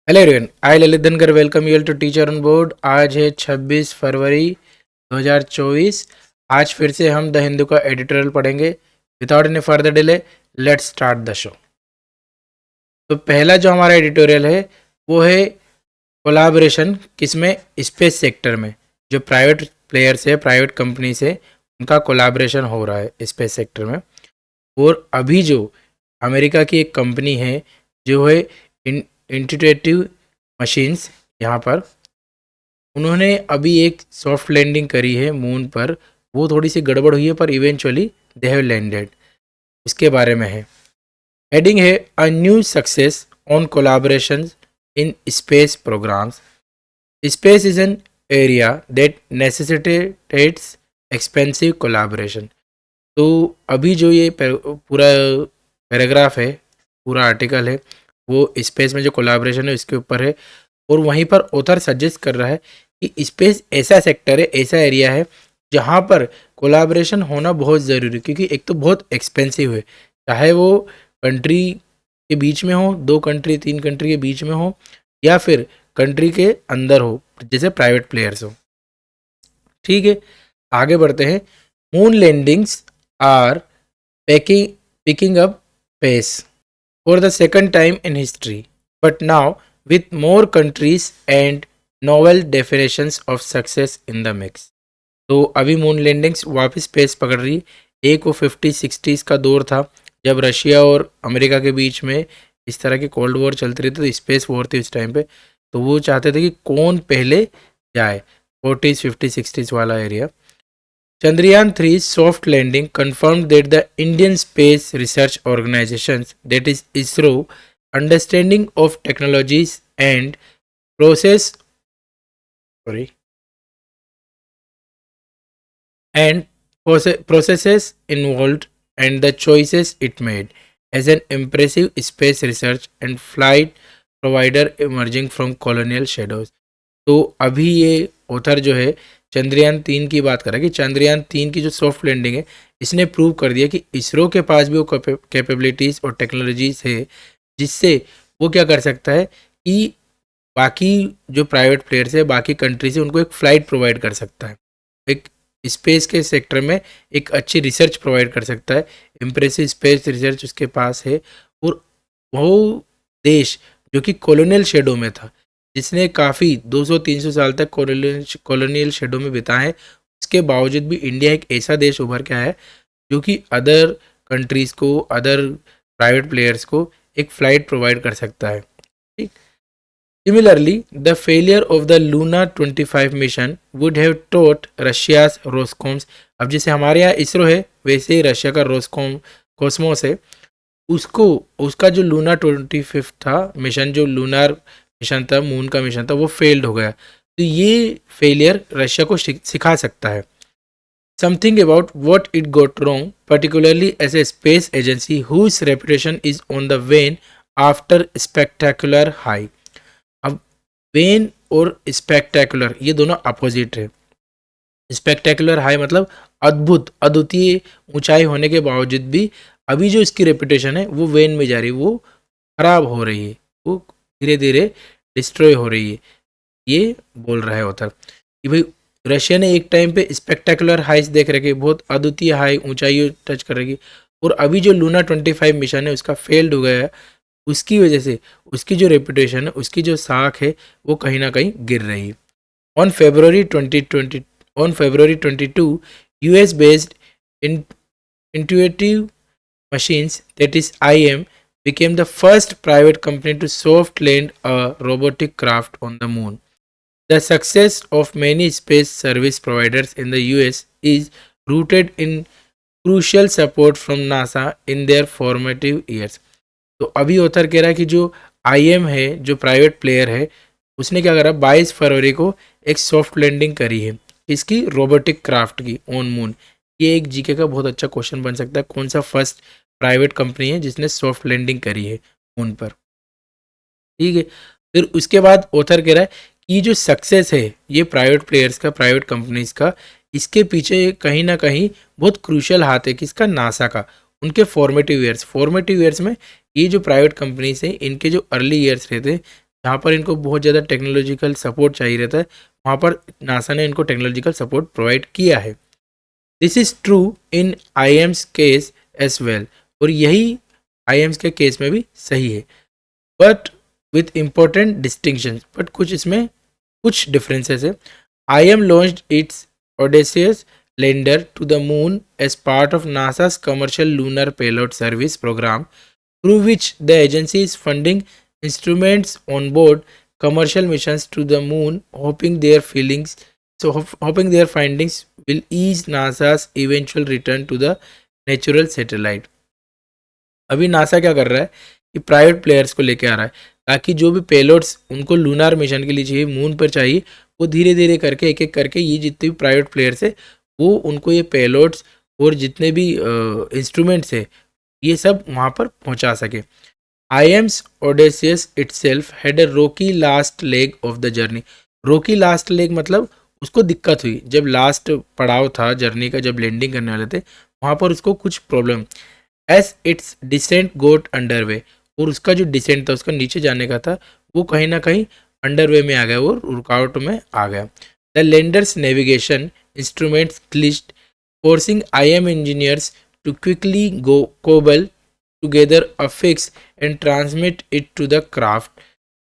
Hello everyone, I Lalit Dhankar welcome you all to teacher on board. आज है 26 फरवरी 2024। आज फिर से हम द हिंदू का एडिटोरियल पढ़ेंगे। Without any further delay let's start the show. तो पहला जो हमारा एडिटोरियल है वो है कोलाबोरेशन किसमें, स्पेस सेक्टर में। जो प्राइवेट प्लेयर्स है, प्राइवेट कंपनी से उनका कोलाबोरेशन हो रहा है स्पेस सेक्टर में। और अभी जो अमेरिका की एक कंपनी है जो है इंट्यूटिव मशीन्स, यहाँ पर उन्होंने अभी एक सॉफ्ट लैंडिंग करी है मून पर। वो थोड़ी सी गड़बड़ हुई है पर इवेंचुअली दे हैव लैंडेड। इसके बारे में है, हेडिंग है a new success on collaboration in space programmes. Space is an area that necessitates expensive collaboration. तो अभी जो ये पूरा पैराग्राफ है, पूरा आर्टिकल है, वो स्पेस में जो कोलैबोरेशन है उसके ऊपर है। और वहीं पर ऑथर सजेस्ट कर रहा है कि स्पेस ऐसा सेक्टर है, ऐसा एरिया है जहाँ पर कोलैबोरेशन होना बहुत ज़रूरी है, क्योंकि एक तो बहुत एक्सपेंसिव है। चाहे वो कंट्री के बीच में हो, 2 कंट्री 3 कंट्री के बीच में हो, या फिर कंट्री के अंदर हो जैसे प्राइवेट प्लेयर्स हो। ठीक है, आगे बढ़ते हैं। Moon landings are picking up pace for the second time in history, but now with more countries and novel definitions of success in the mix. तो अभी मून लैंडिंग्स वापस पेस पकड़ रही। एक वो 50-60s का दौर था जब रशिया और अमेरिका के बीच में इस तरह की कोल्ड वॉर चलती रही थी, तो स्पेस वॉर थी उस टाइम पे। तो वो चाहते थे कि कौन पहले जाए, 40s 50s 60s वाला area. Chandrayaan 3's soft landing confirmed that the Indian Space Research Organization, that is ISRO, understanding of technologies and process sorry and processes involved and the choices it made as an impressive space research and flight provider emerging from colonial shadows. तो अभी ये author जो है चंद्रयान 3 की बात कर रहा है कि चंद्रयान 3 की जो सॉफ्ट लैंडिंग है, इसने प्रूव कर दिया कि इसरो के पास भी वो कैपेबिलिटीज़ और टेक्नोलॉजीज है जिससे वो क्या कर सकता है कि बाकी जो प्राइवेट प्लेयर्स है, बाकी कंट्री से उनको एक फ़्लाइट प्रोवाइड कर सकता है, एक स्पेस के सेक्टर में एक अच्छी रिसर्च प्रोवाइड कर सकता है। इम्प्रेसिव स्पेस रिसर्च उसके पास है। और वो देश जो कि कॉलोनियल शेडो में था, जिसने काफ़ी 200-300 साल तक कॉलोनियल शेडो में बिताए हैं, उसके बावजूद भी इंडिया एक ऐसा देश उभर के आया है जो कि अदर कंट्रीज़ को, अदर प्राइवेट प्लेयर्स को एक फ़्लाइट प्रोवाइड कर सकता है। ठीक। Similarly the failure of the Luna 25 mission would have taught Russia's Roscosmos. अब जैसे हमारे यहाँ इसरो है, वैसे ही रशिया का रोस्कॉम कॉस्मोस है, उसको उसका जो लूना 25 था मिशन, जो लूनार मिशन था, मून का मिशन था, वो फेल्ड हो गया। तो ये फेलियर रशिया को सिखा सकता है something about what it got wrong, particularly as a space agency whose reputation is on the wane after spectacular high. अब वेन और स्पेक्टेकुलर ये दोनों अपोजिट है। स्पेक्टेकुलर हाई मतलब अद्भुत, अद्वितीय ऊंचाई होने के बावजूद भी अभी जो इसकी रेपुटेशन है वो वेन में जा रही है, वो खराब हो रही है, वो धीरे धीरे डिस्ट्रॉय हो रही है। ये बोल रहा है ऑथर कि भाई रशिया ने एक टाइम पे स्पेक्टेकुलर हाइस देख रखे, बहुत अद्वितीय हाई ऊंचाई टच कर रही, और अभी जो लूना 25 मिशन है उसका फेल्ड हो गया है। उसकी वजह से उसकी जो रेपुटेशन है, उसकी जो साख है, वो कहीं ना कहीं गिर रही है। On February 22, US based Intuitive Machines, that is IM, became the first private company to soft land a robotic craft on the moon. The success of many space service providers in the US is rooted in crucial support from NASA in their formative years. तो अभी author कह रहा है कि जो IM है, जो private player है, उसने क्या करा, 22 फरवरी को एक सॉफ्ट लैंडिंग करी है इसकी रोबोटिक क्राफ्ट की ऑन मून। ये एक जीके का बहुत अच्छा क्वेश्चन बन सकता है, कौन सा फर्स्ट प्राइवेट कंपनी है जिसने सॉफ्ट लैंडिंग करी है मून पर। ठीक है, फिर उसके बाद ऑथर कह रहा है कि जो सक्सेस है ये प्राइवेट प्लेयर्स का, प्राइवेट कंपनीज का, इसके पीछे कहीं ना कहीं बहुत क्रूशल हाथ है किसका, नासा का। उनके फॉर्मेटिव ईयर्स में ये जो प्राइवेट कंपनीज हैं, इनके जो अर्ली ईयर्स रहते हैं, जहाँ पर इनको बहुत ज़्यादा टेक्नोलॉजिकल सपोर्ट चाहिए रहता है, वहाँ पर नासा ने इनको टेक्नोलॉजिकल सपोर्ट प्रोवाइड किया है। This is true in IIM's case as well, और यही IIM's के केस में भी सही है, but with important distinction, but कुछ इसमें कुछ डिफरेंसेस है। IIM launched its Odysseus lander to the moon as part of NASA's commercial lunar payload service program, through which the agency is funding instruments on board commercial missions to the moon, hoping their findings will ease NASA's eventual return to the natural satellite. अभी NASA क्या कर रहा है कि private players को लेके आ रहा है, ताकि जो भी पेलोड्स उनको लूनार मिशन के लिए चाहिए, मून पर चाहिए, वो धीरे धीरे करके एक एक करके ये जितने भी प्राइवेट प्लेयर्स है वो उनको ये पेलोड्स और जितने भी इंस्ट्रूमेंट्स है ये सब वहाँ पर पहुँचा सके। IIM's Odysseus itself had a rocky last leg of the journey. रोकी लास्ट लेग मतलब उसको दिक्कत हुई जब लास्ट पड़ाव था जर्नी का, जब लैंडिंग करने वाले थे वहाँ पर उसको कुछ problem, as it's descent got underway, और उसका जो डिसेंट था, उसका नीचे जाने का था, वो कहीं ना कहीं अंडरवे में आ गया, वो रुकावट में आ गया। The lander's navigation instruments glitched, forcing IIM engineers to quickly go cobble together a fix and transmit it to the craft.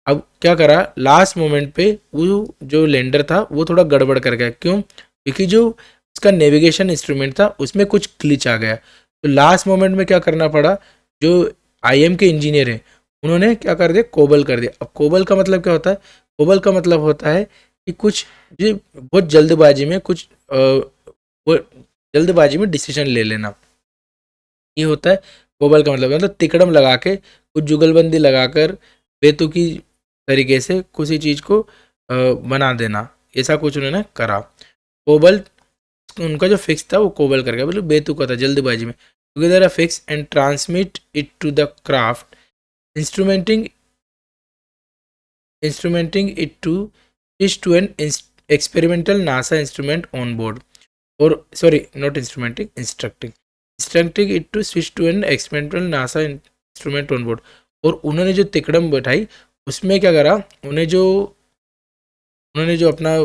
अब क्या करा, लास्ट मोमेंट पे वो जो लैंडर था वो थोड़ा गड़बड़ कर गया। क्यों? क्योंकि जो उसका नेविगेशन इंस्ट्रूमेंट था उसमें कुछ ग्लिच आ गया, तो लास्ट मोमेंट में क्या करना पड़ा, जो IIM के इंजीनियर हैं उन्होंने क्या कर दिया, कोबल कर दिया। अब कोबल का मतलब क्या होता है? कोबल का मतलब होता है कि कुछ जो बहुत जल्दबाजी में वो जल्दबाजी में डिसीजन ले लेना, ये होता है कोबल का मतलब तिकड़म लगा के, कुछ जुगलबंदी लगाकर बेतुकी तरीके से किसी चीज़ को बना देना, ऐसा कुछ उन्होंने करा। कोबल उनका जो फिक्स था वो कोबल कर गया, मतलब बेतुका था, जल्दबाजी में। Together a fix and transmit it to the craft, instrumenting it to is to an experimental NASA instrument on board, और sorry not instrumenting, instructing it to switch to an experimental NASA instrument on board. और उन्होंने जो तिकड़म बैठाई उसमें क्या करा, उन्होंने जो अपना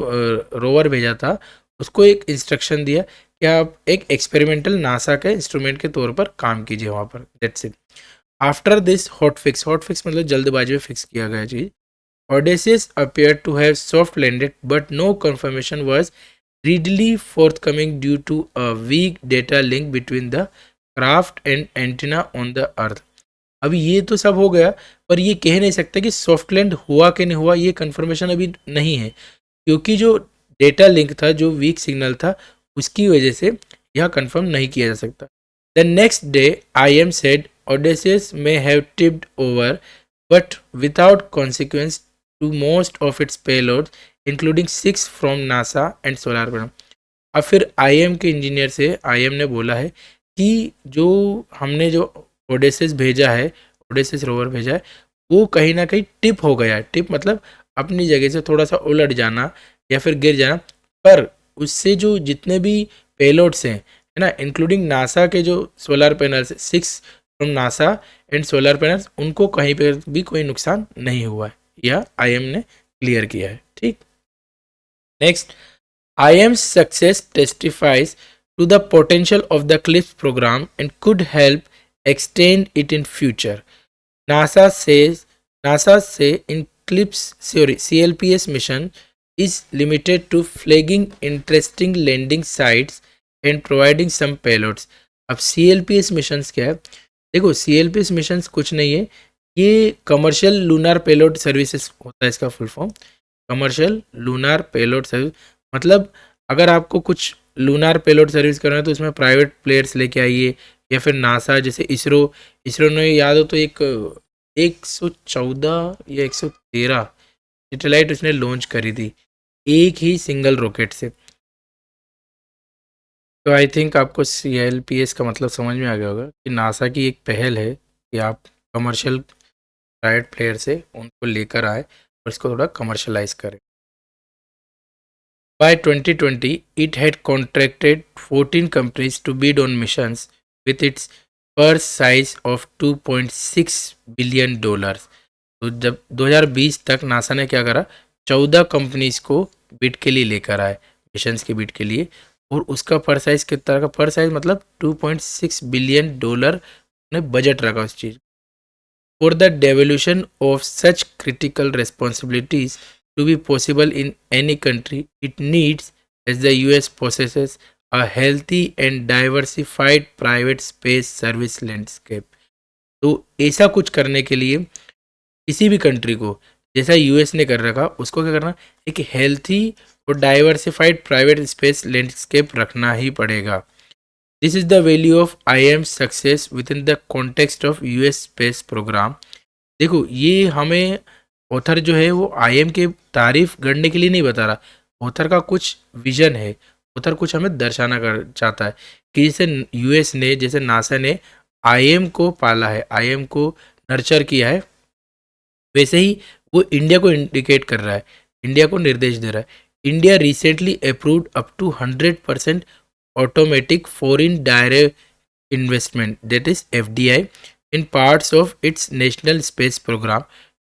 रोवर भेजा था उसको एक इंस्ट्रक्शन दिया कि आप एक एक्सपेरिमेंटल नासा के इंस्ट्रूमेंट के तौर पर काम कीजिए वहाँ पर। That's it. After this hot fix मतलब जल्दबाजी में फिक्स किया गया चीज़, Odysseus appeared to have soft landed, but no confirmation was readily forthcoming due to a weak data link between the craft and antenna on the earth. अभी ये तो सब हो गया, पर ये कह नहीं सकते कि सॉफ्ट लैंड हुआ कि नहीं हुआ, ये कंफर्मेशन अभी नहीं है, क्योंकि जो डेटा लिंक था, जो वीक सिग्नल था, उसकी वजह से यह कंफर्म नहीं किया जा सकता। The next day IIM said Odysseus may have tipped over, but without consequence to most of its payloads, including 6 from NASA and Solar Panel. अब फिर IIM के इंजीनियर से IIM ने बोला है कि जो हमने जो ओडेसिस भेजा है, ओडेसिस रोवर भेजा है, वो कहीं ना कहीं टिप हो गया है। टिप मतलब अपनी जगह से थोड़ा सा उलट जाना या फिर गिर जाना, पर उससे जो जितने भी पेलोड्स हैं, है ना, इंक्लूडिंग नासा के जो solar panels, 6 from NASA and solar panels, उनको कहीं पर भी कोई नुकसान नहीं हुआ है, या IIM ने क्लियर किया है। ठीक, next, IIM's success testifies to the potential of the CLIPS program and could help extend it in future. NASA say in CLPS mission is limited to flagging interesting landing sites and providing some payloads. अब CLPS missions क्या है? देखो, CLPS missions कुछ नहीं है, ये commercial lunar payload services होता है, इसका full form commercial lunar payload service. मतलब अगर आपको कुछ लूनार पेलोड सर्विस करना है तो उसमें प्राइवेट प्लेयर्स लेके आइए, या फिर नासा जैसे इसरो ने याद हो तो एक 114 या 113 सैटेलाइट उसने लॉन्च करी थी एक ही सिंगल रॉकेट से। तो आई थिंक आपको CLPS का मतलब समझ में आ गया होगा कि नासा की एक पहल है कि आप कमर्शियल प्राइवेट प्लेयर से उनको लेकर आए और इसको थोड़ा कमर्शलाइज करें। By 2020, it had contracted 14 companies to bid on missions with its purse size of $2.6 billion. तो जब 2020 तक नासा ने क्या करा, 14 कंपनीज को बिड के लिए लेकर आए, मिशंस के बिड के लिए, और उसका पर साइज कितना का, पर साइज मतलब $2.6 बिलियन ने बजट रखा उस चीज। For the devolution of such critical responsibilities to be possible in any country, it needs, as the US possesses, a healthy and diversified private space service landscape. तो ऐसा कुछ करने के लिए किसी भी कंट्री को, जैसा यूएस ने कर रखा, उसको क्या करना, एक हेल्थी और डाइवर्सिफाइड प्राइवेट स्पेस लैंडस्केप रखना ही पड़ेगा। This is the value of IIM success within the context of US space program. देखो, ये हमें ऑथर जो है वो IIM के तारीफ गढ़ने के लिए नहीं बता रहा, ऑथर का कुछ विजन है, ऑथर कुछ हमें दर्शाना कर चाहता है कि जैसे यूएस ने, जैसे नासा ने IIM को पाला है, IIM को नर्चर किया है, वैसे ही वो इंडिया को इंडिकेट कर रहा है, इंडिया को निर्देश दे रहा है। India recently approved up to 100% automatic foreign direct investment, that is FDI, in parts of its national space program,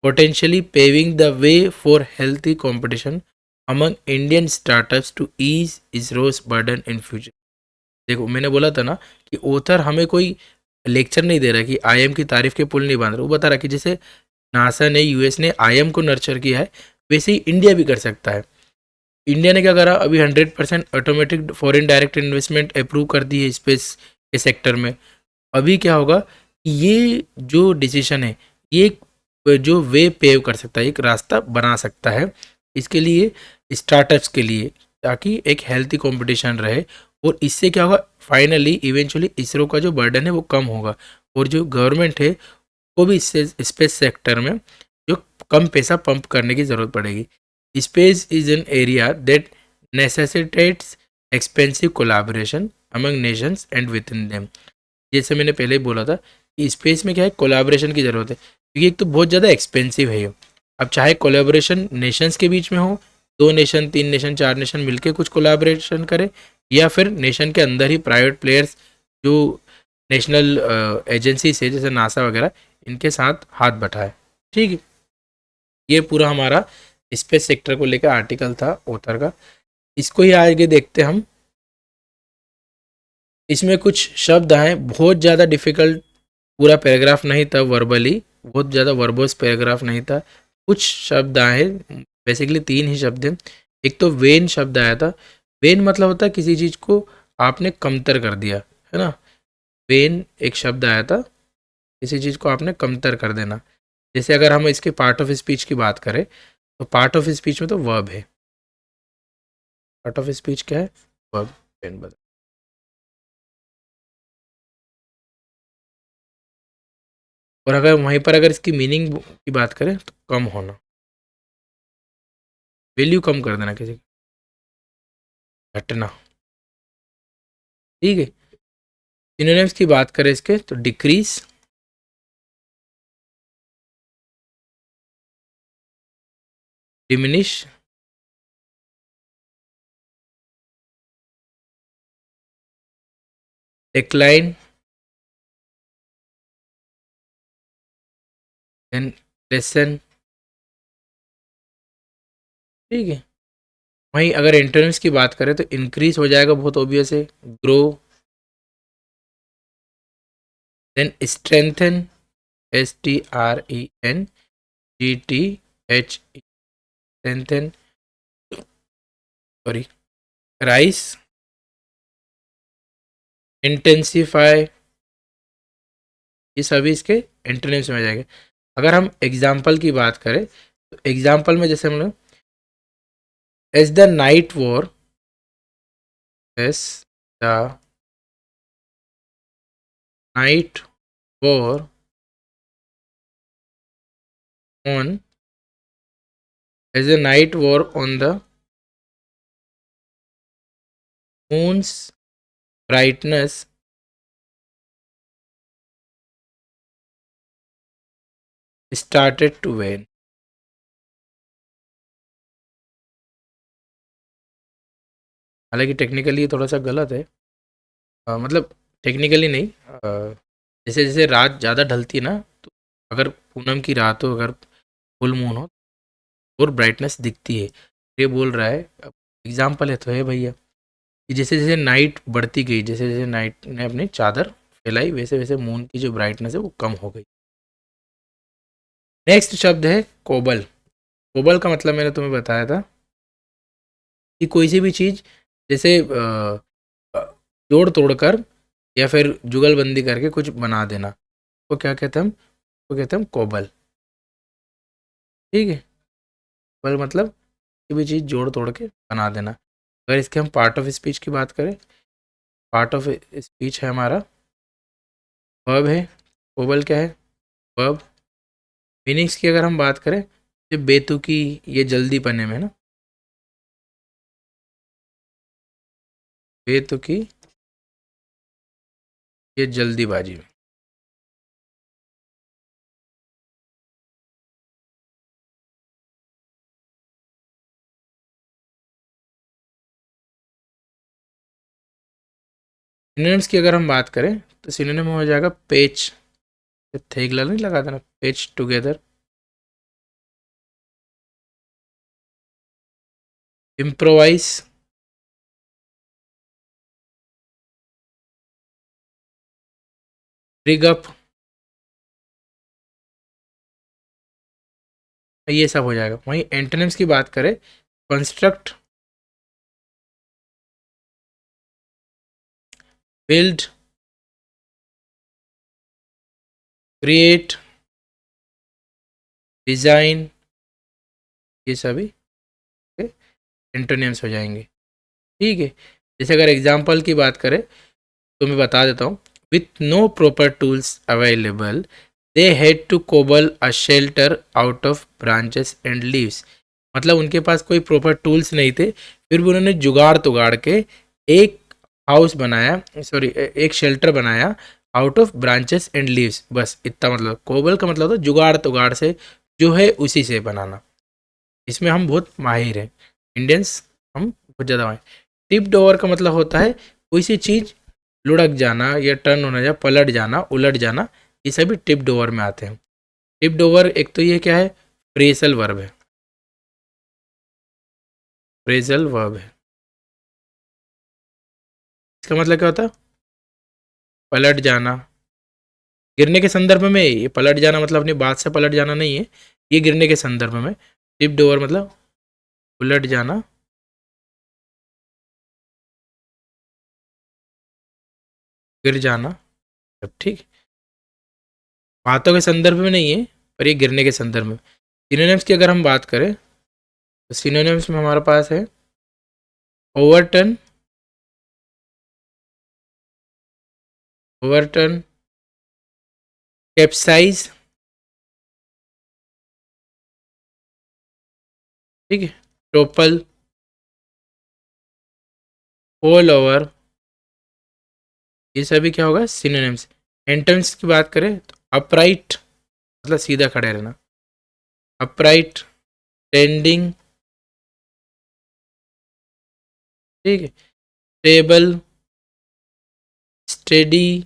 potentially paving the way for healthy competition among Indian startups to ease ISRO's burden in future। देखो, मैंने बोला था ना कि author हमें कोई lecture नहीं दे रहा कि IIM की तारीफ के पुल नहीं बांध रहा, वो बता रहा कि जैसे नासा ने, यूएस ने IIM को नर्चर किया है, वैसे ही इंडिया भी कर सकता है। इंडिया ने क्या करा, अभी 100% automatic foreign direct investment approve कर दी है स्पेस के सेक्टर में। अभी क्या होगा कि ये जो डिसीजन है, ये एक जो वे पेव कर सकता है, एक रास्ता बना सकता है इसके लिए, स्टार्टअप्स के लिए, ताकि एक हेल्थी कंपटीशन रहे। और इससे क्या होगा, फाइनली इवेंचुअली इसरो का जो बर्डन है वो कम होगा, और जो गवर्नमेंट है को भी इससे स्पेस सेक्टर में जो कम पैसा पंप करने की ज़रूरत पड़ेगी। Space is an area that necessitates expensive collaboration among Nations and with in them. जैसे मैंने पहले ही बोला था कि स्पेस में क्या है, कोलाबोरेशन की ज़रूरत है, क्योंकि एक तो बहुत ज़्यादा एक्सपेंसिव है ये। अब चाहे कोलाबोरेशन नेशंस के बीच में हो, 2 नेशन, 3 नेशन, 4 नेशन मिलके कुछ कोलाबोरेशन करे, या फिर नेशन के अंदर ही प्राइवेट प्लेयर्स जो नेशनल एजेंसी से, जैसे नासा वगैरह, इनके साथ हाथ बटाए। ठीक है, ये पूरा हमारा स्पेस सेक्टर को लेकर आर्टिकल था ऑथर का। इसको ही आगे देखते हम। इसमें कुछ शब्द आए, बहुत ज़्यादा डिफिकल्ट पूरा पैराग्राफ नहीं था, वर्बली बहुत ज़्यादा वर्बोस पैराग्राफ नहीं था। कुछ शब्द आए, बेसिकली 3 ही शब्द हैं। एक तो वेन शब्द आया था। वेन मतलब होता है किसी चीज़ को आपने कमतर कर दिया, है ना। वेन एक शब्द आया था, किसी चीज़ को आपने कमतर कर देना। जैसे अगर हम इसके पार्ट ऑफ स्पीच की बात करें, तो पार्ट ऑफ स्पीच में तो वर्ब है। पार्ट ऑफ स्पीच क्या है, वर्ब। वेन बदल। और अगर वहीं पर अगर इसकी मीनिंग की बात करें तो कम होना, वैल्यू कम कर देना किसी की, घटना। ठीक है। सिनोनिम्स की बात करें इसके, तो decrease, diminish, decline, then lessen. ठीक है। वहीं अगर एंटोनिम्स की बात करें तो इंक्रीज हो जाएगा, बहुत ऑब्वियस है, grow. Then strengthen, STRENGTH, strengthen, sorry, rise, intensify, ये सभी इसके एंटोनिम्स में आ जाएंगे। अगर हम एग्जाम्पल की बात करें तो एग्जाम्पल में जैसे हम लोग, as the night wore, as the night wore on, as the night wore on the moon's brightness started to wane। हालांकि टेक्निकली ये थोड़ा सा गलत है, मतलब टेक्निकली नहीं, जैसे जैसे रात ज़्यादा ढलती है ना, तो अगर पूनम की रात हो, अगर फुल मून हो और ब्राइटनेस दिखती है। ये बोल रहा है, एग्जाम्पल है तो है भैया, कि जैसे जैसे नाइट बढ़ती गई, जैसे जैसे नाइट ने अपनी चादर फैलाई, वैसे वैसे मून की जो ब्राइटनेस है वो कम हो गई। नेक्स्ट शब्द है कोबल। कोबल का मतलब मैंने तुम्हें बताया था कि कोई सी भी चीज़ जैसे जोड़ तोड़ कर या फिर जुगलबंदी करके कुछ बना देना, वो क्या कहते हैं हम, वो कहते हैं हम कोबल। ठीक है, कोबल मतलब कोई भी चीज़ जोड़ तोड़ के बना देना। अगर इसके हम पार्ट ऑफ स्पीच की बात करें, पार्ट ऑफ स्पीच है हमारा वर्ब है। कोबल क्या है, वर्ब। मीनिंग्स की अगर हम बात करें, ये बेतुकी, ये जल्दी पने में ना, बेतुकी, ये जल्दीबाजी में। सिनोनिम्स की अगर हम बात करें तो सिनोनिम हो जाएगा पेच, थे नहीं लगा देना, पेच टुगेदर। इम्प्रोवाइज, रिग अप, ये सब हो जाएगा। वहीं एंटोनिम्स की बात करें, कंस्ट्रक्ट, बिल्ड, क्रिएट, डिजाइन, ये सभी एंटोनिम्स हो जाएंगे। ठीक है, जैसे अगर एग्जाम्पल की बात करें तो मैं बता देता हूँ, with no proper tools available they had to cobble a shelter out of branches and leaves. मतलब उनके पास कोई प्रॉपर टूल्स नहीं थे, फिर भी उन्होंने जुगाड़ तुगाड़ के एक हाउस बनाया, सॉरी एक शेल्टर बनाया out of branches and leaves. बस इतना मतलब, कोबल का मतलब होता है जुगाड़ तुगाड़ से, जो है उसी से बनाना। इसमें हम बहुत माहिर हैं, इंडियंस हम बहुत ज़्यादा माहिर। टिप्ड ओवर का मतलब होता है कोई सी चीज़ लुढ़क जाना या टर्न होना या पलट जाना, उलट जाना, ये सभी टिप्ड ओवर में आते हैं। टिप्ड ओवर एक तो ये क्या है, फ्रेजल वर्ब है, फ्रेजल वर्ब है। इसका मतलब क्या होता है, पलट जाना। गिरने के संदर्भ में, ये पलट जाना मतलब अपनी बात से पलट जाना नहीं है, ये गिरने के संदर्भ में। टिप्ड ओवर मतलब उलट जाना, गिर जाना, सब ठीक। बातों के संदर्भ में नहीं है, पर ये गिरने के संदर्भ में। सिनोनिम्स की अगर हम बात करें तो सिनोनिम्स में हमारे पास है ओवरटर्न, ओवरटर्न, कैप्साइज, ठीक है, टोपल, ऑल ओवर, ये सभी क्या होगा, सिनोनिम्स। एंटोनिम्स की बात करें तो अपराइट मतलब सीधा खड़े रहना, अपराइट, स्टैंडिंग, ठीक है, स्टेबल, स्टेडी,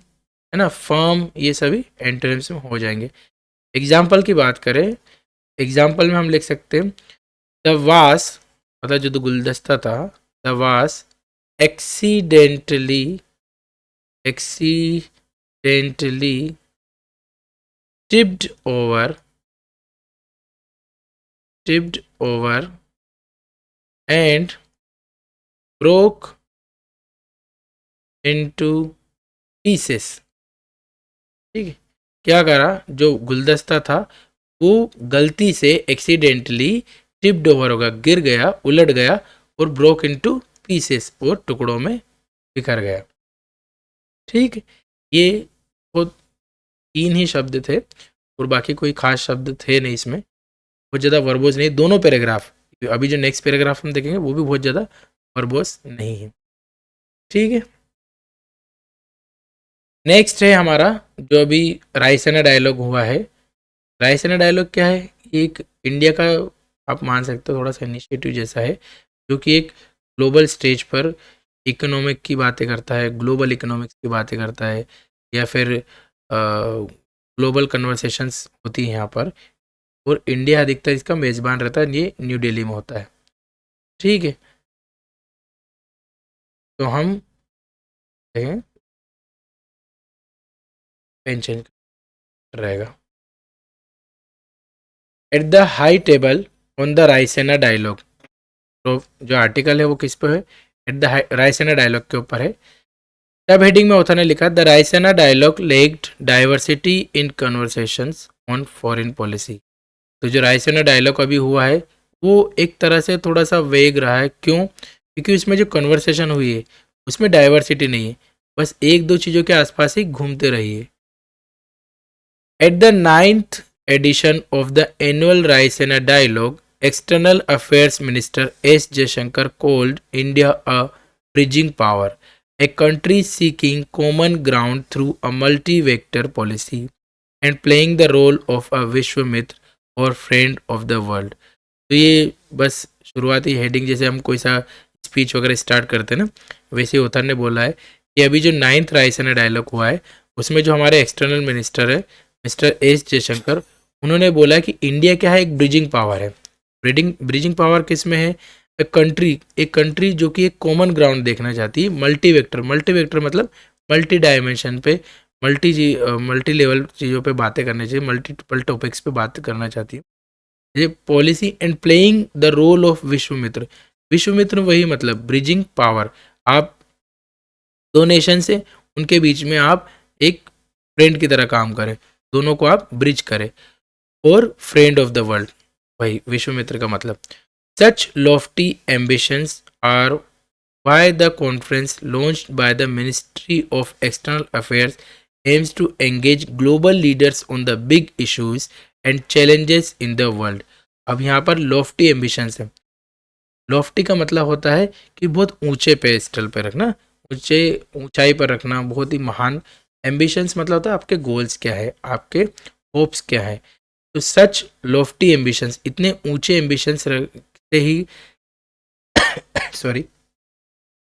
है ना, फर्म, ये सभी एंटोनिम्स में हो जाएंगे। एग्जाम्पल की बात करें, एग्जाम्पल में हम लिख सकते हैं द वास, मतलब जो गुलदस्ता था, द वास accidentally, accidentally tipped over, tipped over and broke into pieces। ठीक है, क्या करा, जो गुलदस्ता था वो गलती से एक्सीडेंटली टिप्ड ओवर होगा, गिर गया, उलट गया, और ब्रोक इनटू पीसेस, और टुकड़ों में बिखर गया। ठीक है, ये वो तीन ही शब्द थे और बाकी कोई खास शब्द थे नहीं इसमें, बहुत ज़्यादा वर्बोज नहीं। दोनों पैराग्राफ, अभी जो नेक्स्ट पैराग्राफ हम देखेंगे वो भी बहुत ज़्यादा वर्बोज नहीं है। ठीक है, नेक्स्ट है हमारा जो अभी रायसेना डायलॉग हुआ है। रायसेना डायलॉग क्या है, एक इंडिया का, आप मान सकते हो थोड़ा सा इनिशिएटिव जैसा है, जो कि एक ग्लोबल स्टेज पर इकोनॉमिक की बातें करता है, ग्लोबल इकोनॉमिक्स की बातें करता है, या फिर ग्लोबल कन्वर्सेशंस होती हैं यहाँ पर, और इंडिया अधिकतर इसका मेज़बान रहता है, ये न्यू दिल्ली में होता है। ठीक है, तो हम देखें पेन चेंज रहेगा। At the high table on the Raisina dialogue, तो जो आर्टिकल है वो किस पे है, एट द रायसेना डायलॉग के ऊपर है। सब हेडिंग में ऑथर ने लिखा the Raisina dialogue lacked diversity in conversations on foreign policy. तो जो रायसेना डायलॉग अभी हुआ है वो एक तरह से थोड़ा सा वेग रहा है, क्यों, क्योंकि उसमें जो कन्वर्सेशन हुई है उसमें डाइवर्सिटी नहीं है, बस एक दो चीज़ों के आसपास ही घूमते रहिए। At the ninth edition of the annual Raisina Dialogue, External Affairs Minister S. Jaishankar called India a bridging power, a country seeking common ground through a multi-vector policy and playing the role of a Vishwamitra or friend of the world. तो ये बस शुरुआती heading, जैसे हम कोई सा speech वगैरह start करते हैं ना, वैसे ऑथर ने बोला है कि अभी जो नाइन्थ रायसेना डायलॉग हुआ है उसमें जो हमारे एक्सटर्नल मिनिस्टर है मिस्टर एस जयशंकर, उन्होंने बोला कि इंडिया क्या है, एक ब्रिजिंग पावर है। ब्रिजिंग पावर किस में है, एक कंट्री जो कि एक कॉमन ग्राउंड देखना चाहती है, मल्टी वेक्टर मतलब मल्टी डायमेंशन पे, मल्टी लेवल चीज़ों पे बातें करनी चाहिए, मल्टीपल टॉपिक्स पे बात करना चाहती है ये policy, and playing the role of Vishwamitra. Vishwamitra वही मतलब ब्रिजिंग पावर, आप दो नेशन से उनके बीच में आप एक फ्रेंड की तरह काम करें, दोनों को आप ब्रिज करें, और फ्रेंड ऑफ द वर्ल्ड वही विश्वमित्र का मतलब। Such lofty ambitions are why the conference launched by the ministry of external affairs aims to engage global leaders on the big issues and challenges in the world। अब यहाँ पर Lofty ambitions है, Lofty का मतलब होता है कि बहुत ऊंचे पेस्टल पे रखना, ऊंचाई पर रखना, बहुत ही महान। एम्बिशंस मतलब होता है आपके गोल्स क्या है, आपके होप्स क्या है। तो सच लॉफ्टी एम्बिशंस, इतने ऊंचे एम्बिशंस रखते ही सॉरी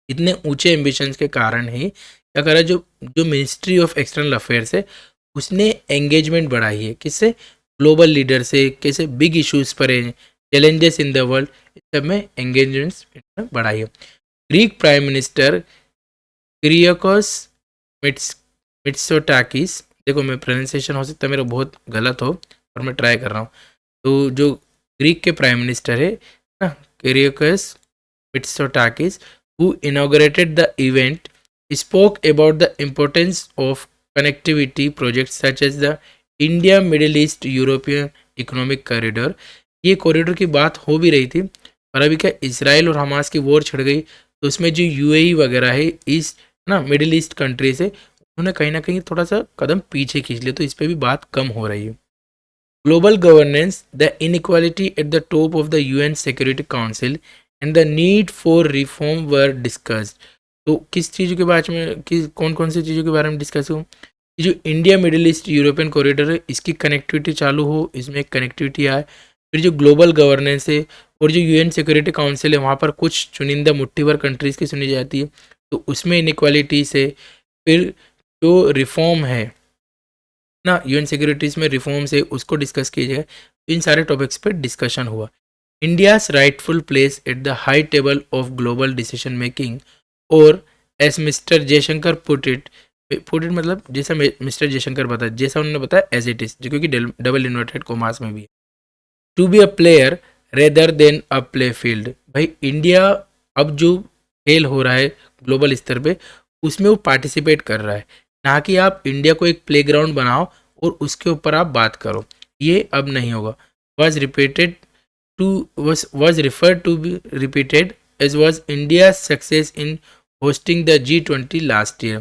इतने ऊंचे एम्बिशंस के कारण ही क्या करा, जो जो मिनिस्ट्री ऑफ एक्सटर्नल अफेयर्स है उसने एंगेजमेंट बढ़ाई है, किससे, ग्लोबल लीडर से, कैसे बिग इश्यूज पर है, चैलेंजेस इन द वर्ल्ड, इस सब में एंगेजमेंट बढ़ाई है। ग्रीक प्राइम मिनिस्टर किरियाकोस मिट्सोटाकिस, देखो मैं प्रोनाउंसिएशन हो सकता है मेरा बहुत गलत हो और मैं ट्राई कर रहा हूँ, तो जो ग्रीक के प्राइम मिनिस्टर है ना, Kyriakos मिट्सोटाकिस, who inaugurated the event, spoke about the importance of connectivity projects such as the India Middle East European Economic Corridor। ये कॉरिडोर की बात हो भी रही थी, पर अभी क्या इसराइल और हमास की वॉर छिड़ गई, तो उसमें जो यूएई वगैरह है ईस्ट ना मिडिल ईस्ट कंट्रीज है, उन्होंने कहीं ना कहीं थोड़ा सा कदम पीछे खींच लिया, तो इस पर भी बात कम हो रही है। Global governance, the inequality at the top of the UN security council and the need for reform were discussed. तो किस चीज़ के बारे में, कौन कौन सी चीज़ों के बारे में डिस्कस हो, जो India middle east European corridor है इसकी कनेक्टिविटी चालू हो, इसमें एक कनेक्टिविटी आए, फिर जो ग्लोबल गवर्नेंस है और जो यूएन सिक्योरिटी काउंसिल है वहाँ पर कुछ चुनिंदा मुट्ठी भर कंट्रीज़ की सुनी जाती है, तो उसमें इनइक्वालिटी से, फिर जो रिफॉर्म है ना यूएन सिक्योरिटीज़ में रिफॉर्म्स है उसको डिस्कस कीजिएगा। इन सारे टॉपिक्स पर डिस्कशन हुआ। India's rightful place at the high table of global decision making, और as mister Jaishankar put it मतलब जैसा मिस्टर जयशंकर बताया, जैसा उन्होंने बताया एज इट इज, जो क्योंकि डबल इन्वर्टेड कोमास में भी है, to be a player rather than a play field. भाई इंडिया अब जो खेल हो रहा है ग्लोबल स्तर पे उसमें वो पार्टिसिपेट कर रहा है, ना कि आप इंडिया को एक प्लेग्राउंड बनाओ और उसके ऊपर आप बात करो, ये अब नहीं होगा। Was repeated was referred to be repeated as was India's success in hosting the G20 last year।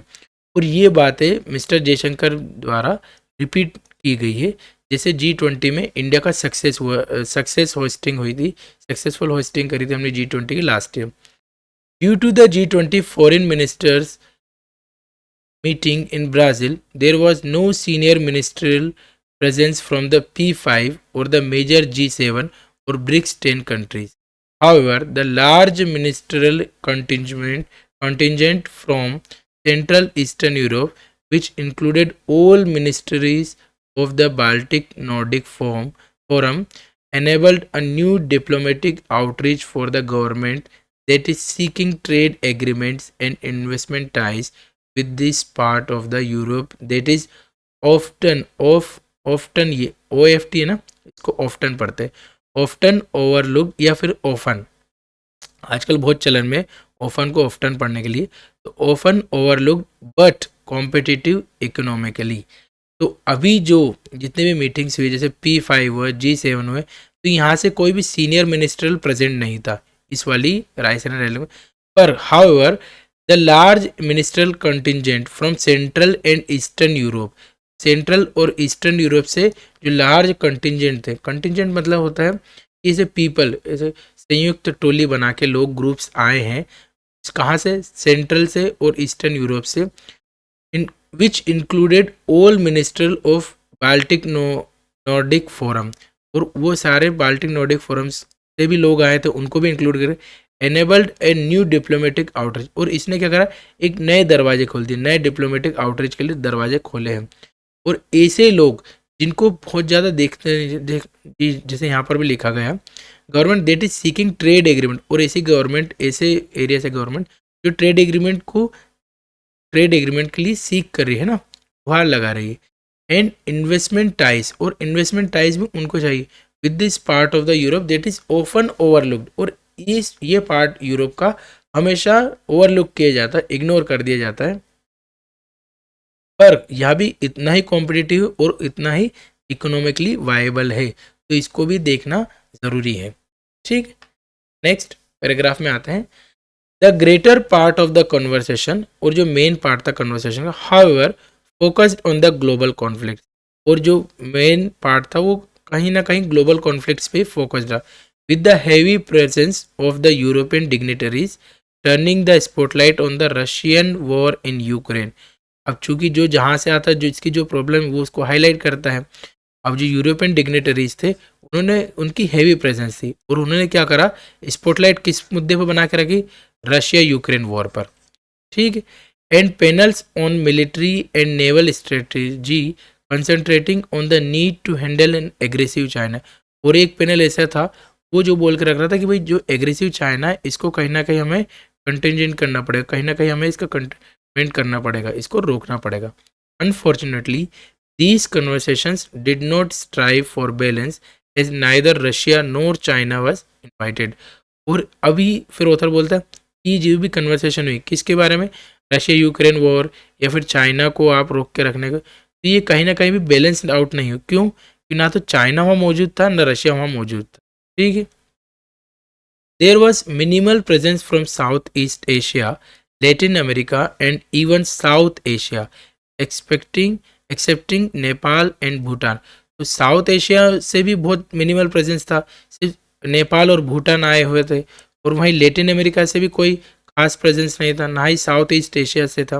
और ये बातें मिस्टर जयशंकर द्वारा रिपीट की गई है, जैसे G20 में इंडिया का सक्सेस होस्टिंग हुई थी, सक्सेसफुल होस्टिंग करी थी हमने G20 की last year. Due to the G20 foreign ministers meeting in Brazil, there was no senior ministerial presence from the P5 or the major G7 or BRICS 10 countries। However, the large ministerial contingent from Central Eastern Europe, which included all ministries of the Baltic Nordic Forum, forum enabled a new diplomatic outreach for the government that is seeking trade agreements and investment ties with this part of the Europe that is often ये OFT है ना, इसको often पढ़ते हैं, often overlooked या फिर often, आजकल बहुत चलन में often को often पढ़ने के लिए, तो often overlooked but competitive economically। तो अभी जो जितने भी मीटिंग्स हुई जैसे P5 हुआ, G7 हुए, तो यहाँ से कोई भी सीनियर मिनिस्ट्रल प्रेजेंट नहीं था इस वाली रायसेना रैली में। पर however the large minstrel contingent from central and eastern Europe, central और ईस्टर्न यूरोप से जो लार्ज कंटिजेंट थे, कंटिजेंट मतलब होता है इसे पीपल, ऐसे संयुक्त टोली बना के लोग ग्रुप्स आए हैं, कहाँ से, सेंट्रल से और ईस्टर्न यूरोप से, in which included all ministerial of Baltic Nordic forum, और वो सारे बाल्टिक नॉर्डिक फोरम्स से भी लोग आए थे, उनको भी इंक्लूड करे। Enabled a new diplomatic outreach, और इसने क्या करा, एक नए दरवाजे खोल दिए, नए डिप्लोमेटिक आउटरीच के लिए दरवाजे खोले हैं। और ऐसे लोग जिनको बहुत ज़्यादा देखते हैं, जैसे यहाँ पर भी लिखा गया, government that is seeking trade agreement, और ऐसी गवर्नमेंट, ऐसे एरिया से गवर्नमेंट जो ट्रेड एग्रीमेंट के लिए सीख कर रही है ना, गुहार लगा रही है। एंड इन्वेस्टमेंट टाइज, और इन्वेस्टमेंट टाइज भी उनको चाहिए with this part of the Europe that is often overlooked, और ये पार्ट यूरोप का हमेशा ओवरलुक किया जाता है, इग्नोर कर दिया जाता है, पर यह भी इतना ही कॉम्पिटिटिव और इतना ही इकोनॉमिकली वायबल है, तो इसको भी देखना ज़रूरी है। ठीक, नेक्स्ट पैराग्राफ में आते हैं। The greater part of the conversation, और जो मेन पार्ट था कन्वर्सेशन का, however focused on the global conflict, और जो मेन पार्ट था वो कहीं ना कहीं ग्लोबल कॉन्फ्लिक्ट्स पे फोकस्ड रहा, with the heavy presence of the European dignitaries turning the spotlight on the Russian war in Ukraine. अब चूंकि जो जहाँ से आता है, जो इसकी जो प्रॉब्लम वो उसको हाईलाइट करता है। अब जो यूरोपियन डिग्निटरीज थे, उन्होंने, उनकी हैवी प्रेजेंस थी, और उन्होंने क्या करा, स्पॉटलाइट किस मुद्दे पर बना के रखी, रशिया यूक्रेन वॉर पर। ठीक, and panels on military and naval strategy concentrating on the need to handle an aggressive China, और एक पैनल ऐसा था वो जो बोल के रख रहा था कि भाई जो एग्रेसिव चाइना है इसको कहीं ना कहीं हमें कंटेंजेंट करना पड़ेगा, कहीं ना कहीं हमें इसका कंटेनमेंट करना पड़ेगा, इसको रोकना पड़ेगा। Unfortunately these conversations did not strive for balance as neither Russia nor China was invited। और अभी फिर ऑथर बोलता है कि जो भी कन्वर्सेशन हुई किसके बारे में, रशिया यूक्रेन वॉर या फिर चाइना को आप रोक के रखने का, तो ये कहीं ना कहीं भी बैलेंस्ड आउट नहीं हो। क्यों कि ना तो चाइना वहाँ मौजूद था ना रशिया वहाँ मौजूद था। ठीक है, there was minimal presence from South East Asia, Latin America and even South Asia excepting Nepal and Bhutan. तो साउथ एशिया से भी बहुत मिनिमल प्रेजेंस था, सिर्फ नेपाल और भूटान आए हुए थे, और वहीं लैटिन अमेरिका से भी कोई खास प्रेजेंस नहीं था, ना ही साउथ ईस्ट एशिया से था।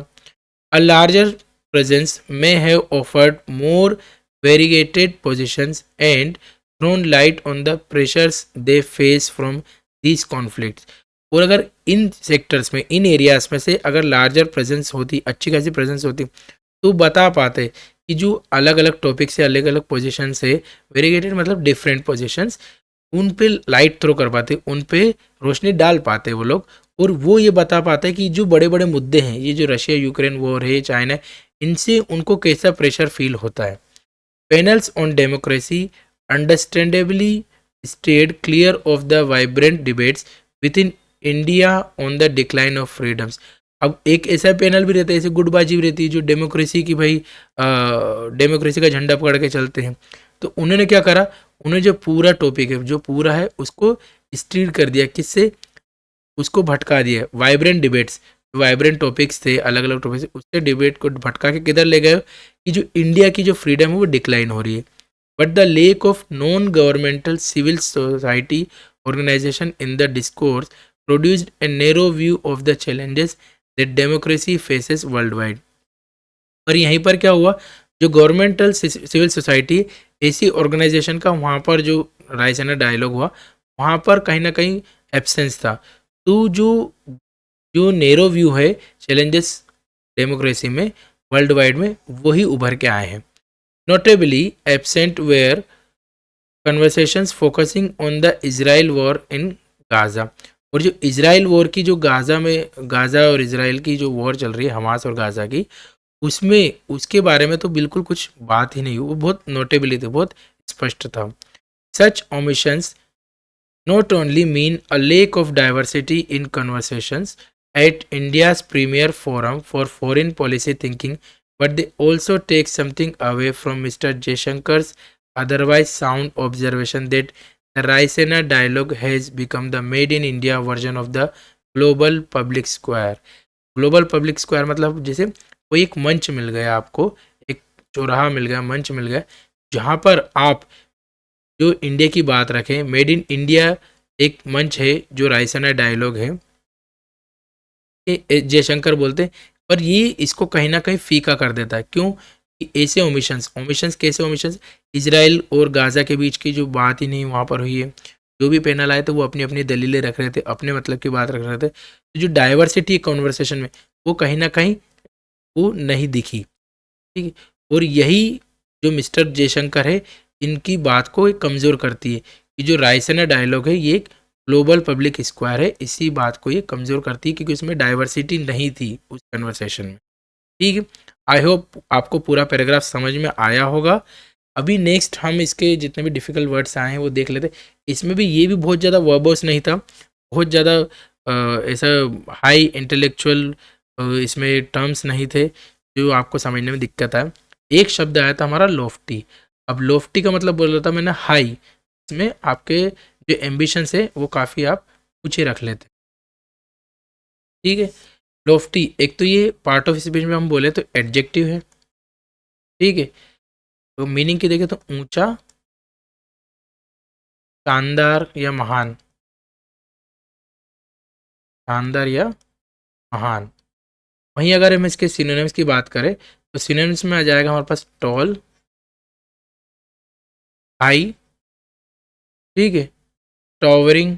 A larger presence may have afforded more variegated positions and thrown light on the pressures they face from these conflicts. और अगर इन सेक्टर्स में, इन एरियाज में से अगर लार्जर प्रेजेंस होती, अच्छी खासी प्रेजेंस होती, तो बता पाते कि जो अलग अलग टॉपिक से अलग अलग पोजीशन से, वेरीगेटेड मतलब डिफरेंट पोजीशंस, उन पे लाइट थ्रो कर पाते, उन पे रोशनी डाल पाते वो लोग, और वो ये बता पाते कि जो बड़े बड़े मुद्दे हैं, ये जो रशिया यूक्रेन वॉर है, चाइना, इनसे उनको कैसा प्रेशर फील होता है। Panels on democracy understandably stayed clear of the vibrant debates within India on the decline of freedoms. अब एक ऐसा पैनल भी रहता है, ऐसे गुटबाजी भी रहती है जो डेमोक्रेसी की, भाई डेमोक्रेसी का झंडा पकड़ के चलते हैं। तो उन्होंने क्या करा, उन्हें जो पूरा टॉपिक है, जो पूरा है, उसको स्टीर कर दिया, किससे, उसको भटका दिया। वाइब्रेंट डिबेट्स, वाइब्रेंट टॉपिक्स थे, अलग अलग टॉपिक्स, उससे डिबेट को भटका के किधर ले गए कि जो इंडिया की जो फ्रीडम है वो डिक्लाइन हो रही है। But the lack of non governmental civil society organization in the discourse produced a narrow view of the challenges that democracy faces worldwide. और यहीं पर क्या हुआ, जो गवर्नमेंटल सिविल सोसाइटी, ऐसी ऑर्गेनाइजेशन का वहाँ पर जो रायसेना डायलॉग हुआ, वहाँ पर कहीं ना कहीं एब्सेंस था। तो जो जो नैरो व्यू है चैलेंजेस डेमोक्रेसी में वर्ल्ड वाइड में, वही उभर के आए हैं। Notably absent were conversations focusing on the Israel war in Gaza. और जो इजराइल वॉर की, जो गाज़ा और इजराइल की जो वॉर चल रही है, हमास और गाज़ा की, उसमें उसके बारे में तो बिल्कुल कुछ बात ही नहीं हुई। वो बहुत नोटेबली थे, बहुत स्पष्ट था। सच omissions not only mean a lack of diversity in conversations at India's premier forum for foreign policy thinking, but they also take something away from Mr. Jaishankar's otherwise sound observation that the Raisena dialogue has become the made in India version of the global public square. Global public square मतलब जैसे कोई एक मंच मिल गया आपको, एक चौराहा मिल गया, मंच मिल गया, जहाँ पर आप जो इंडिया की बात रखें, मेड इन इंडिया एक मंच है जो रायसेना डायलॉग है, ये जयशंकर बोलते हैं, पर ये इसको कहीं ना कहीं फीका कर देता है। क्यों? कि ऐसे ओमिशंस, ओमिशंस कैसे ओमिशंस, इजराइल और गाज़ा के बीच की जो बात ही नहीं वहाँ पर हुई है। जो भी पैनल आए थे वो अपनी अपनी दलीलें रख रहे थे, अपने मतलब की बात रख रहे थे। तो जो डाइवर्सिटी है कॉन्वर्सेशन में, वो कहीं ना कहीं वो नहीं दिखी। ठीक है, और यही जो मिस्टर जयशंकर है, इनकी बात को एक कमज़ोर करती है कि जो रायसेना डायलॉग है ये एक ग्लोबल पब्लिक स्क्वायर है, इसी बात को ये कमज़ोर करती है क्योंकि उसमें डाइवर्सिटी नहीं थी उस कन्वर्सेशन में। ठीक है, आई होप आपको पूरा पैराग्राफ समझ में आया होगा। अभी नेक्स्ट हम इसके जितने भी डिफ़िकल्ट वर्ड्स आए हैं वो देख लेते। इसमें भी ये भी बहुत ज़्यादा वर्बोस नहीं था, बहुत ज़्यादा ऐसा हाई इंटेलेक्चुअल इसमें टर्म्स नहीं थे जो आपको समझने में दिक्कत आए। एक शब्द आया था हमारा लोफ्टी। अब लोफ्टी का मतलब बोल रहा था मैंने हाई, इसमें आपके जो एम्बिशंस है वो काफ़ी आप ऊँचे रख लेते। ठीक है, लोफ्टी एक तो ये पार्ट ऑफ स्पीच में हम बोले तो एडजेक्टिव है। ठीक है, तो मीनिंग की देखें तो ऊंचा, शानदार या महान, शानदार या महान। वहीं अगर हम इसके सिनोनिम्स की बात करें तो सिनोनिम्स में आ जाएगा हमारे पास टॉल, हाई, ठीक है, टॉवरिंग,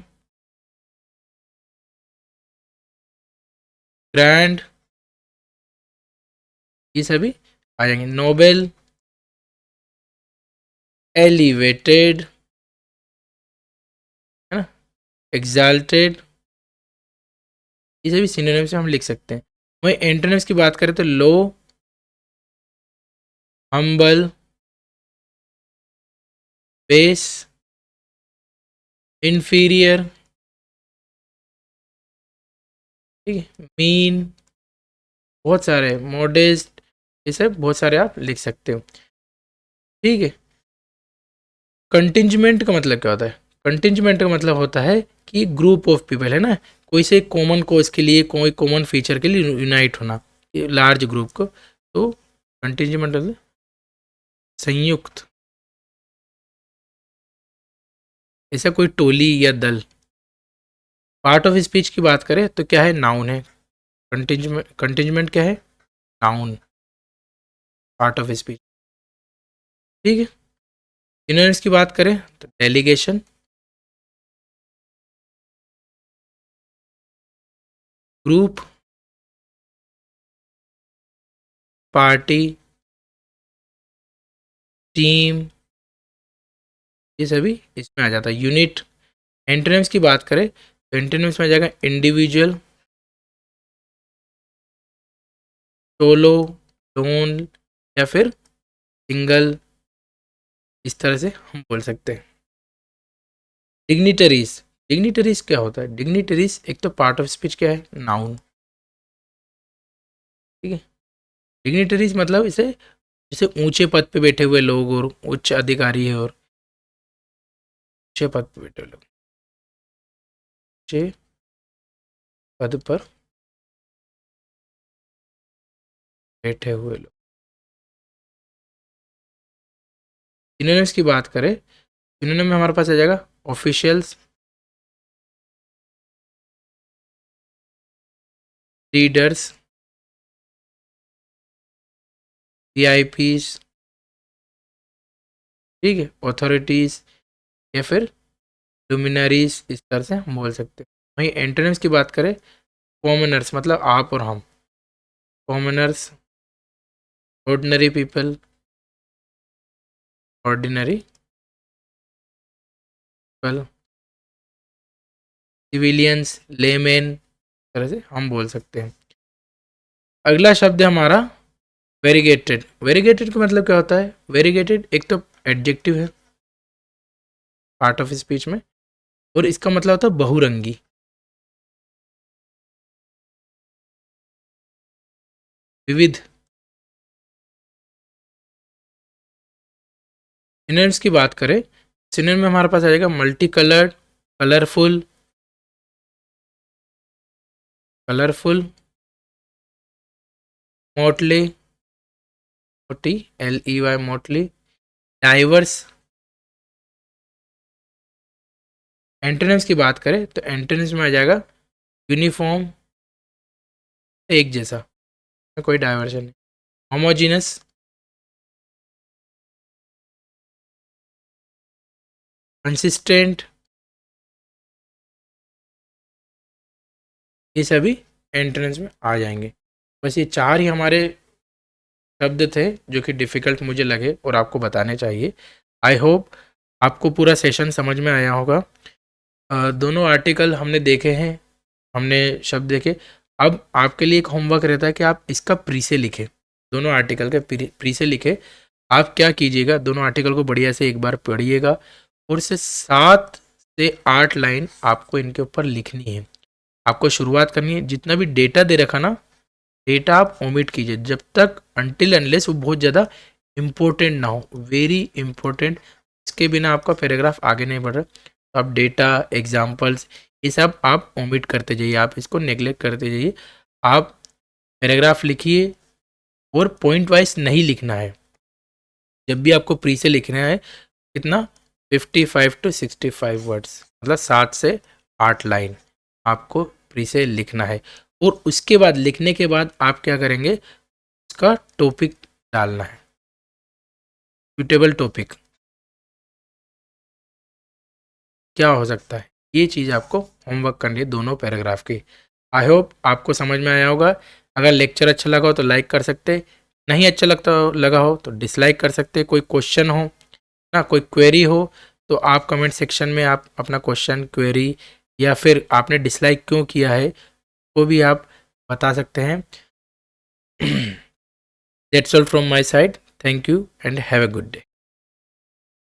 ग्रैंड, ये सभी आ जाएंगे। नोबेल, एलिवेटेड, है ना, एग्जाल्टेड, ये सभी सिनोनिम्स में हम लिख सकते हैं। वहीं एंटोनिम्स की बात करें तो लो, हम्बल, बेस, इंफीरियर, ठीक है, मीन, बहुत सारे, मॉडेस्ट, ये सब बहुत सारे आप लिख सकते हो। ठीक है, कंटिंजमेंट का मतलब क्या होता है? कंटिंजमेंट का मतलब होता है कि ग्रुप ऑफ पीपल, है ना, कोई से कॉमन कोज के लिए, कोई कॉमन फीचर के लिए यूनाइट होना, लार्ज ग्रुप को, तो कंटिंजमेंट मतलब संयुक्त, ऐसा कोई टोली या दल। पार्ट ऑफ स्पीच की बात करें तो क्या है? नाउन है। कंटिंजमेंट क्या है? Noun, part of speech. ठीक है, सिनोनिम्स की बात करें तो डेलीगेशन, ग्रुप, पार्टी, टीम, ये सभी इसमें आ जाता है। यूनिट। एंटोनिम्स की बात करें तो एंटोनिम्स में आ जाएगा इंडिविजुअल, सोलो, लोन, या फिर सिंगल, इस तरह से हम बोल सकते हैं। डिग्निटरीज, डिग्निटरीज क्या होता है? डिग्निटरीज एक तो पार्ट ऑफ स्पीच क्या है? नाउन। ठीक है, डिग्निटरीज मतलब इसे जैसे ऊंचे पद पे बैठे हुए लोग और उच्च अधिकारी है, और ऊंचे पद पे बैठे हुए लोग, ऊंचे पद पर बैठे हुए लोग। सिनोनिम्स की बात करें, सिनोनिम में हमारे पास आ जाएगा ऑफिशियल्स, लीडर्स, वीआईपीज, ठीक है, ऑथोरिटीज, या फिर लुमिनरीज, इस तरह से हम बोल सकते हैं। वहीं एंटोनिम्स की बात करें, कॉमनर्स मतलब आप और हम, कॉमनर्स, ऑर्डिनरी पीपल, ऑर्डिनरी कल सिविलियंस, लेमेन, तरह से हम बोल सकते हैं। अगला शब्द है हमारा वेरीगेटेड। वेरीगेटेड का मतलब क्या होता है? वेरीगेटेड एक तो एडजेक्टिव है पार्ट ऑफ स्पीच में, और इसका मतलब होता है बहुरंगी। विविध। सिनोनिम्स की बात करें, सिनोनिम में हमारे पास आ जाएगा मल्टी कलर्ड, कलरफुल, कलरफुल, मोटली, मोटी, LEY मोटली, डाइवर्स। एंटोनिम्स की बात करें तो एंटोनिम्स में आ जाएगा यूनिफॉर्म, एक जैसा, कोई डाइवर्जन नहीं। होमोजीनस, कंसिस्टेंट, ये सभी एंट्रेंस में आ जाएंगे। बस ये चार ही हमारे शब्द थे जो कि डिफ़िकल्ट मुझे लगे और आपको बताने चाहिए। आई होप आपको पूरा सेशन समझ में आया होगा। दोनों आर्टिकल हमने देखे हैं, हमने शब्द देखे। अब आपके लिए एक होमवर्क रहता है कि आप इसका प्री से लिखें, दोनों आर्टिकल के प्री से लिखें। आप क्या कीजिएगा, दोनों आर्टिकल को बढ़िया से एक बार पढ़िएगा और से 7 से 8 लाइन आपको इनके ऊपर लिखनी है। आपको शुरुआत करनी है, जितना भी डेटा दे रखा ना, डेटा आप ओमिट कीजिए जब तक अनटिल अनलेस वो बहुत ज़्यादा इम्पोर्टेंट ना हो, वेरी इंपॉर्टेंट। इसके बिना आपका पैराग्राफ आगे नहीं बढ़ रहा। तो आप डेटा, एग्जाम्पल्स, ये सब आप ओमिट करते जाइए, आप इसको नेग्लेक्ट करते जाइए। आप पैराग्राफ लिखिए और पॉइंट वाइज नहीं लिखना है। जब भी आपको प्री से लिखना है, कितना 55 to 65 वर्ड्स, मतलब 7 से 8 लाइन आपको प्री से लिखना है। और उसके बाद लिखने के बाद आप क्या करेंगे, उसका टॉपिक डालना है, सुटेबल टॉपिक क्या हो सकता है, ये चीज़ आपको होमवर्क करनी है दोनों पैराग्राफ की। आई होप आपको समझ में आया होगा। अगर लेक्चर अच्छा लगा हो तो लाइक कर सकते, नहीं अच्छा लगा हो तो डिसलाइक कर सकते। कोई क्वेश्चन हो ना, कोई क्वेरी हो, तो आप कमेंट सेक्शन में आप अपना क्वेश्चन, क्वेरी, या फिर आपने डिसलाइक क्यों किया है वो भी आप बता सकते हैं। That's all from my side. Thank you and have a good day.